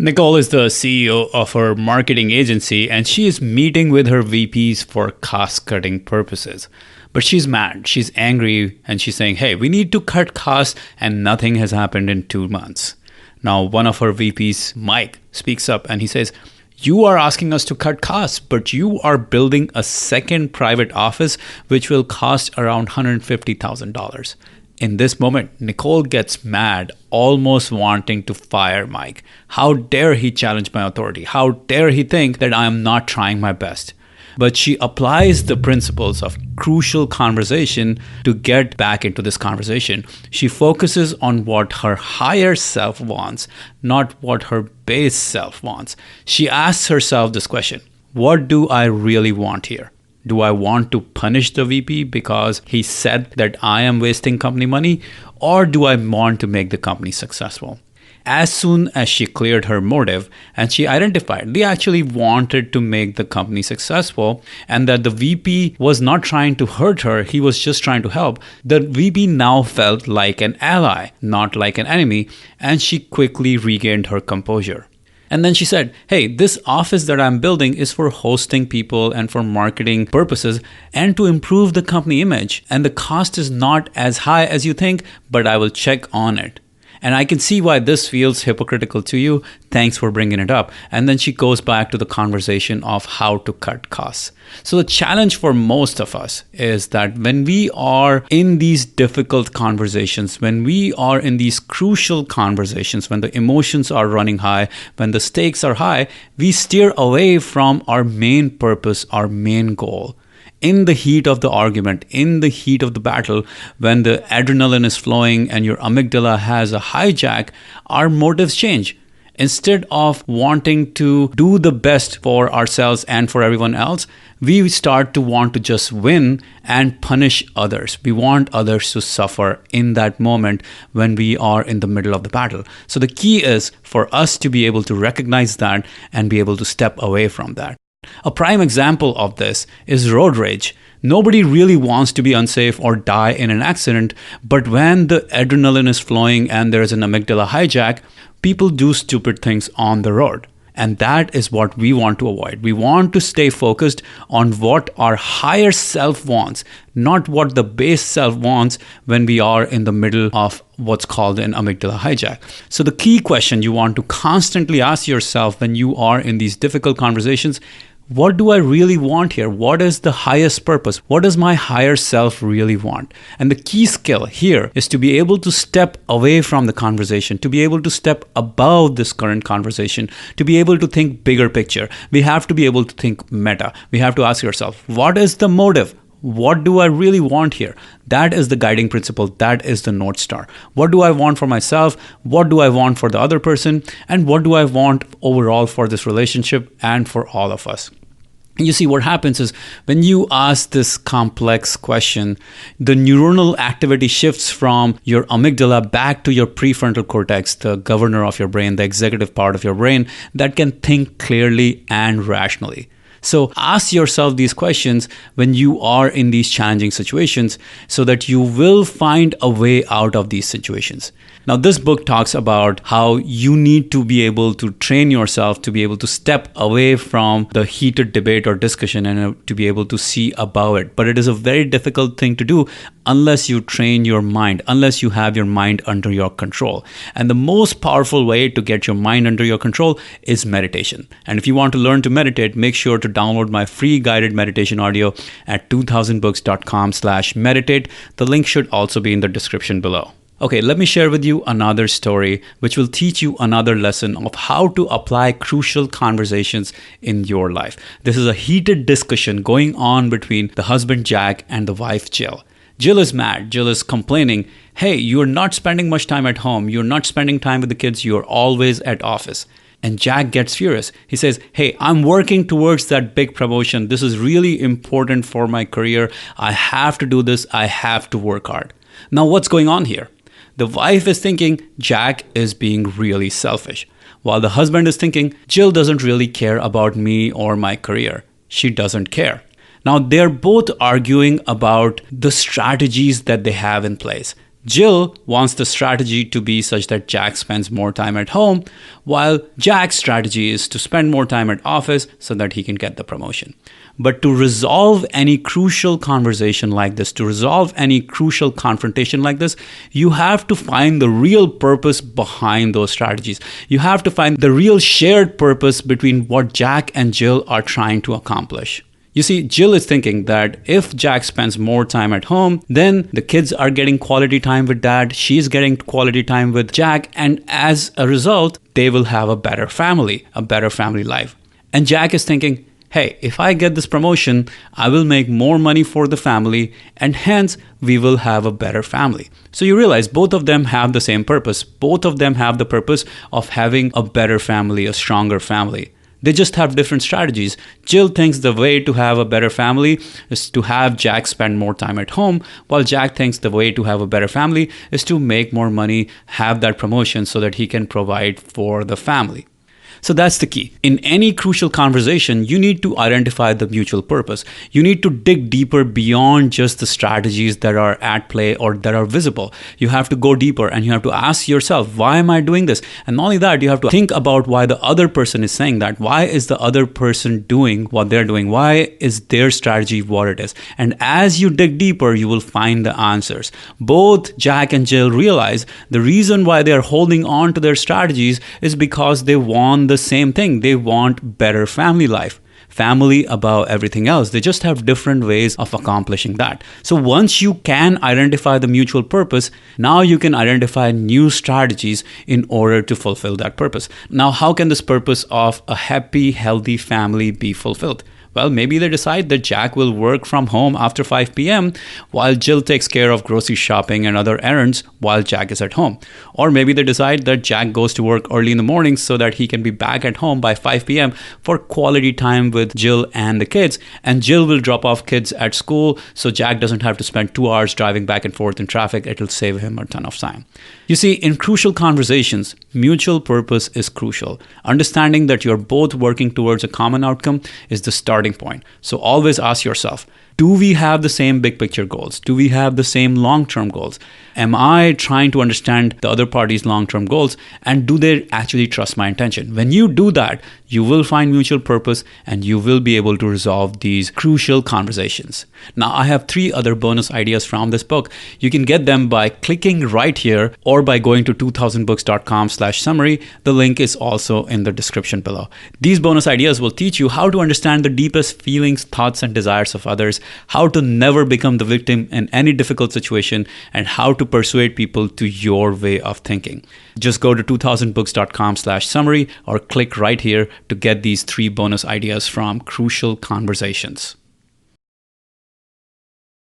Nicole is the CEO of her marketing agency and she is meeting with her VPs for cost cutting purposes. But she's mad, she's angry, and she's saying, hey, we need to cut costs and nothing has happened in 2 months. Now, one of her VPs, Mike, speaks up and he says, you are asking us to cut costs, but you are building a second private office which will cost around $150,000. In this moment, Nicole gets mad, almost wanting to fire Mike. How dare he challenge my authority? How dare he think that I am not trying my best? But she applies the principles of crucial conversation to get back into this conversation. She focuses on what her higher self wants, not what her base self wants. She asks herself this question: what do I really want here? Do I want to punish the VP because he said that I am wasting company money? Or do I want to make the company successful? As soon as she cleared her motive and she identified they actually wanted to make the company successful and that the VP was not trying to hurt her, he was just trying to help, the VP now felt like an ally, not like an enemy, and she quickly regained her composure. And then she said, hey, this office that I'm building is for hosting people and for marketing purposes and to improve the company image. And the cost is not as high as you think, but I will check on it. And I can see why this feels hypocritical to you. Thanks for bringing it up. And then she goes back to the conversation of how to cut costs. So the challenge for most of us is that when we are in these difficult conversations, when we are in these crucial conversations, when the emotions are running high, when the stakes are high, we steer away from our main purpose, our main goal. In the heat of the argument, in the heat of the battle, when the adrenaline is flowing and your amygdala has a hijack, our motives change. Instead of wanting to do the best for ourselves and for everyone else, we start to want to just win and punish others. We want others to suffer in that moment when we are in the middle of the battle. So the key is for us to be able to recognize that and be able to step away from that. A prime example of this is road rage. Nobody really wants to be unsafe or die in an accident, but when the adrenaline is flowing and there is an amygdala hijack, people do stupid things on the road. And that is what we want to avoid. We want to stay focused on what our higher self wants, not what the base self wants when we are in the middle of what's called an amygdala hijack. So the key question you want to constantly ask yourself when you are in these difficult conversations: what do I really want here? What is the highest purpose? What does my higher self really want? And the key skill here is to be able to step away from the conversation, to be able to step above this current conversation, to be able to think bigger picture. We have to be able to think meta. We have to ask yourself, what is the motive? What do I really want here? That is the guiding principle. That is the North Star. What do I want for myself? What do I want for the other person? And what do I want overall for this relationship and for all of us? You see, what happens is when you ask this complex question, the neuronal activity shifts from your amygdala back to your prefrontal cortex, the governor of your brain, the executive part of your brain that can think clearly and rationally. So ask yourself these questions when you are in these challenging situations so that you will find a way out of these situations. Now, this book talks about how you need to be able to train yourself to be able to step away from the heated debate or discussion and to be able to see above it. But it is a very difficult thing to do unless you train your mind, unless you have your mind under your control. And the most powerful way to get your mind under your control is meditation. And if you want to learn to meditate, make sure to download my free guided meditation audio at 2000books.com/meditate. The link should also be in the description below. Okay, let me share with you another story which will teach you another lesson of how to apply crucial conversations in your life. This is a heated discussion going on between the husband Jack and the wife Jill. Jill is mad. Jill is complaining, hey, you're not spending much time at home. You're not spending time with the kids. You're always at office. And Jack gets furious. He says, hey, I'm working towards that big promotion. This is really important for my career. I have to do this. I have to work hard. Now, what's going on here? The wife is thinking Jack is being really selfish, while the husband is thinking Jill doesn't really care about me or my career. She doesn't care. Now, they're both arguing about the strategies that they have in place. Jill wants the strategy to be such that Jack spends more time at home, while Jack's strategy is to spend more time at office so that he can get the promotion. But to resolve any crucial conversation like this, to resolve any crucial confrontation like this, you have to find the real purpose behind those strategies. You have to find the real shared purpose between what Jack and Jill are trying to accomplish. You see, Jill is thinking that if Jack spends more time at home, then the kids are getting quality time with dad, she's getting quality time with Jack, and as a result, they will have a better family life. And Jack is thinking, hey, if I get this promotion, I will make more money for the family, and hence we will have a better family. So you realize both of them have the same purpose. Both of them have the purpose of having a better family, a stronger family. They just have different strategies. Jill thinks the way to have a better family is to have Jack spend more time at home, while Jack thinks the way to have a better family is to make more money, have that promotion so that he can provide for the family. So that's the key. In any crucial conversation, you need to identify the mutual purpose. You need to dig deeper beyond just the strategies that are at play or that are visible. You have to go deeper and you have to ask yourself, why am I doing this? And not only that, you have to think about why the other person is saying that. Why is the other person doing what they're doing? Why is their strategy what it is? And as you dig deeper, you will find the answers. Both Jack and Jill realize the reason why they are holding on to their strategies is because they want the same thing. They want better family life. Family above everything else. They just have different ways of accomplishing that. So once you can identify the mutual purpose, now you can identify new strategies in order to fulfill that purpose. Now, how can this purpose of a happy, healthy family be fulfilled? Well, maybe they decide that Jack will work from home after 5 p.m. while Jill takes care of grocery shopping and other errands while Jack is at home. Or maybe they decide that Jack goes to work early in the morning so that he can be back at home by 5 p.m. for quality time with Jill and the kids. And Jill will drop off kids at school so Jack doesn't have to spend 2 hours driving back and forth in traffic. It'll save him a ton of time. You see, in crucial conversations, mutual purpose is crucial. Understanding that you're both working towards a common outcome is the starting point. So always ask yourself, do we have the same big picture goals? Do we have the same long-term goals? Am I trying to understand the other party's long-term goals? And do they actually trust my intention? When you do that, you will find mutual purpose and you will be able to resolve these crucial conversations. Now, I have 3 other bonus ideas from this book. You can get them by clicking right here or by going to 2000books.com/summary. The link is also in the description below. These bonus ideas will teach you how to understand the deepest feelings, thoughts, and desires of others, how to never become the victim in any difficult situation, and how to persuade people to your way of thinking. Just go to 2000books.com/summary or click right here to get these 3 bonus ideas from Crucial Conversations.